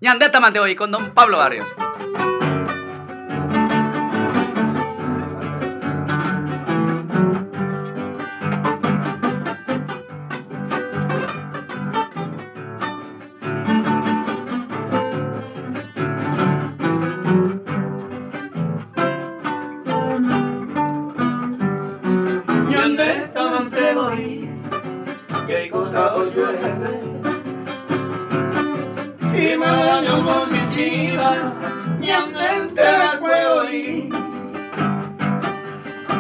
Ñandeta mante hoy con don Pablo Barrios. Ñandeta mante hoy, que gota o llueve. Si me baño musicina, Ñandeta puedo ir.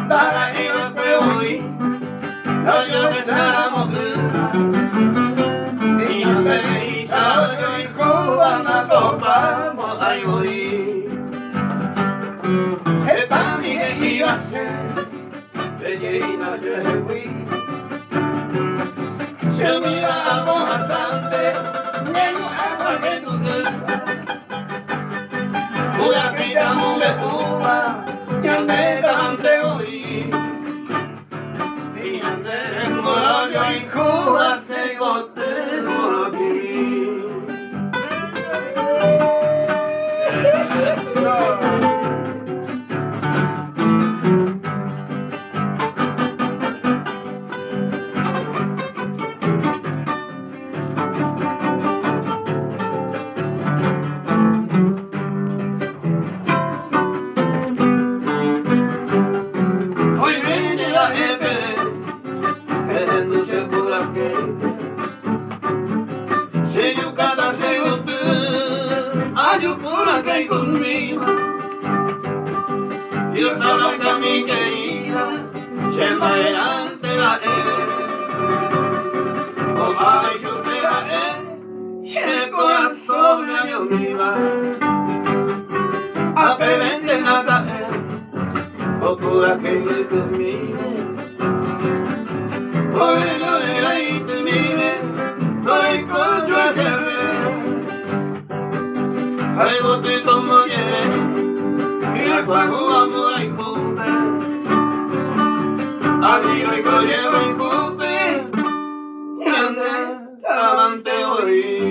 Para ir puedo ir, no yo me llamo si no te dicho yo en Cuba me topamos ahí voy. El pan que iba a ser, bellina yo fui. Se miramos bastante, llego agua que no queda. Una que llamo de Cuba, Ñandeta mante hoy. Si andemos yo en Cuba, se gote por aquí. Se yo cada segundo ayo por acá y conmigo. Dios sabrá que a mi querida se va adelante la o ay yo te la se el corazón a mi oliva a prevente nada o por aquel conmigo. Oye, no de la y te mire, no hay coño a que ver. Hay botito mollere, y la cuagua por ahí junta. Arriba y collero y cupe, y ande, avante hoy.